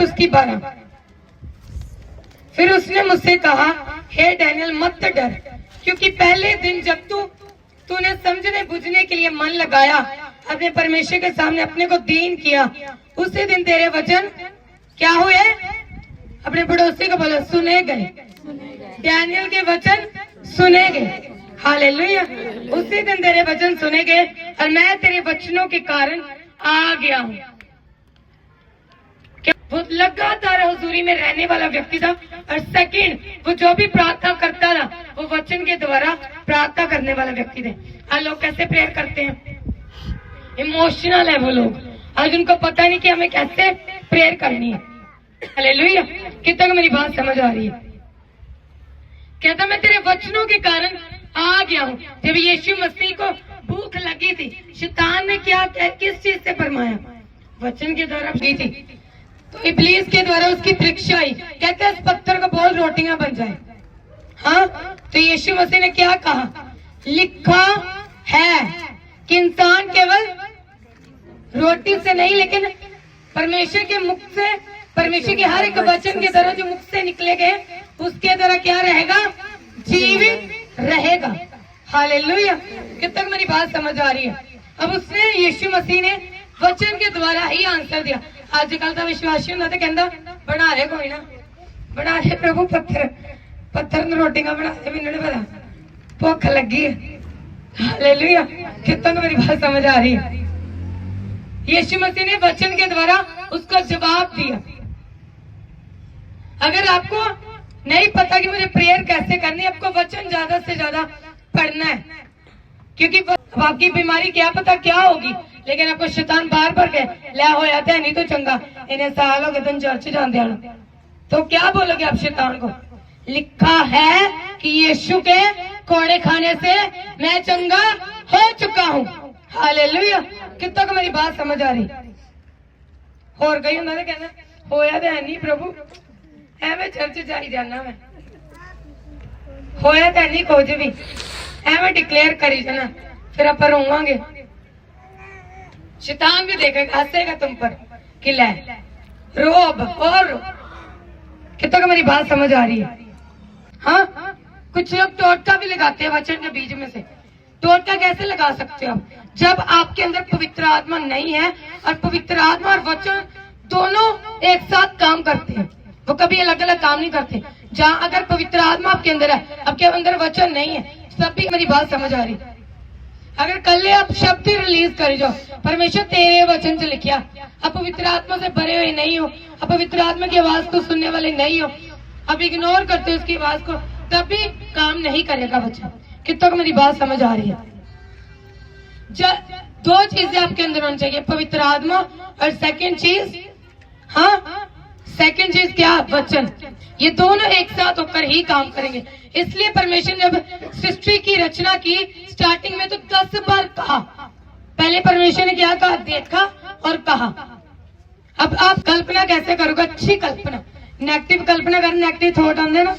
उसकी 12। फिर उसने मुझसे कहा, हे डैनियल मत डर, क्योंकि पहले दिन जब तूने समझने बुझने के लिए मन लगाया, अपने परमेश्वर के सामने अपने को दीन किया, उसी दिन तेरे वचन क्या हुए? अपने पड़ोसी को बोलो, सुने गए। डैनियल के वचन सुने गए। हालेलुया। उसी दिन तेरे वचन सुने गए और मैं तेरे वचनों के कारण आ गया हूँ। वो लगातार हुजूरी में रहने वाला व्यक्ति था। और सेकंड, वो जो भी प्रार्थना करता था वो वचन के द्वारा प्रार्थना करने वाला व्यक्ति थे। आज लोग कैसे प्रेयर करते हैं? इमोशनल है वो लोग। आज उनको पता नहीं कि हमें कैसे प्रेयर करनी है। हालेलुया। कितना को मेरी बात समझ आ रही है? कहता मैं तेरे वचनों के कारण आ गया हूँ। जब यीशु मसीह को भूख लगी थी, शैतान ने क्या किस चीज से फरमाया? वचन के द्वारा की थी। तो इब्लीस के द्वारा उसकी परीक्षा आई। कहते हैं इस पत्थर को बोल रोटियां बन जाए। हाँ, तो यीशु मसीह ने क्या कहा? लिखा है कि इंसान केवल रोटी से नहीं, लेकिन परमेश्वर के मुख से, परमेश्वर के हर एक वचन के द्वारा जो मुख से निकले गए उसके द्वारा क्या रहेगा? जीवित रहेगा। हालेलुया। कितना मेरी बात समझ आ रही है? अब उसने, यीशु मसीह ने वचन के द्वारा ही आंसर दिया। आजकल तो विश्वासी होता कहता बना रहे कोई ना, बना रहे प्रभु पत्थर ने रोटियां बना रहे, मैंने नहीं पता, भुख लगी है। हालेलुया। कितना मेरी बात समझ आ रही है? यीशु मसीह ने वचन के द्वारा उसको जवाब दिया। अगर आपको नहीं पता कि मुझे प्रेयर कैसे करनी है, आपको वचन ज्यादा से ज्यादा पढ़ना है, क्योंकि आपकी बीमारी क्या पता क्या होगी, लेकिन आपको शैतान बार बार कहे लै हो जाता है नहीं तो चंगा, इन्हें साल हो गए तुम चर्च जाते हैं, तो क्या बोलोगे आप शैतान को? लिखा है कि यीशु के कोड़े खाने से मैं चंगा हो चुका हूँ। हालेलुया। कितना को मेरी बात समझ आ रही? और कई होंगे कहना होया तो है नहीं प्रभु, एवं चर्च जाई जाना, मैं होया तो नहीं कुछ भी, एवं डिक्लेयर करी जाना, फिर आप रोवांगे। शैतान भी देखेगा, हंसेगा तुम पर कि ले रो अब और रो। कितना को मेरी बात समझ आ रही है? हाँ, कुछ लोग टोटका भी लगाते हैं वचन के बीच में से। टोटका कैसे लगा सकते हो? जब आपके अंदर पवित्र आत्मा नहीं है और पवित्र आत्मा और वचन दोनों एक साथ काम करते हैं, वो कभी अलग अलग काम नहीं करते। जहाँ अगर पवित्र आत्मा आपके अंदर है, आपके अंदर वचन नहीं है, तब भी मेरी बात समझ आ रही? अगर कल आप शब्द ही रिलीज कर जाओ, परमेश्वर तेरे वचन से लिखिया, आप पवित्र आत्मा से भरे हुए नहीं हो, आप पवित्र आत्मा की आवाज को सुनने वाले नहीं हो, आप इग्नोर करते हो उसकी आवाज को, तब भी काम नहीं करेगा वचन। कितना को मेरी बात समझ आ रही है? दो चीजें आपके अंदर होनी चाहिए, पवित्र आत्मा और सेकंड चीज, हाँ सेकंड चीज क्या? वचन। ये दोनों एक साथ होकर ही काम करेंगे। इसलिए परमेश्वर ने जब सृष्टि की रचना की, स्टार्टिंग में तो 10 बार कहा। पहले परमेश्वर ने क्या कहा? देखा और कहा। अब आप कल्पना कैसे करोगे? अच्छी कल्पना, नेगेटिव कल्पना कर, नेगेटिव थॉट आते ना,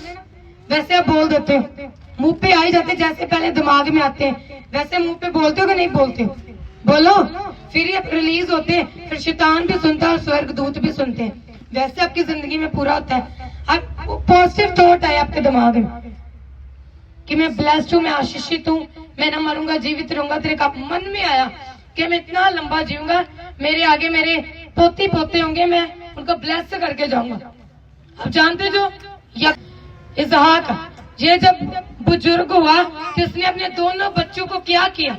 वैसे आप बोल देते हो, मुंह पे आ ही जाते, जैसे पहले दिमाग में आते हैं वैसे मुंह पे बोलते हो कि नहीं बोलते हो? बोलो। फिर ये रिलीज होते हैं, फिर शैतान भी सुनता है और स्वर्गदूत भी सुनते हैं। वैसे आपकी जिंदगी में पूरा होता है। अब पॉजिटिव थॉट आए आपके दिमाग में कि मैं ब्लेस्ड हूँ, मैं आशीषित हूँ, मैं ना मरूंगा जीवित रहूंगा। तेरे का मन में आया कि मैं इतना लंबा जीऊंगा, मेरे आगे मेरे पोती पोते होंगे, मैं उनको ब्लेस करके जाऊंगा। अब जानते जो इसहाक, ये जब बुजुर्ग हुआ तो इसने अपने दोनों बच्चों को क्या किया?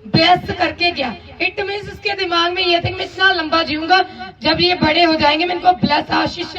ब्लेस करके गया। इट मीन्स इसके दिमाग में ये था कि मैं इतना लंबा जीऊंगा, जब ये बड़े हो जाएंगे मैं इनको ब्लेस आशीष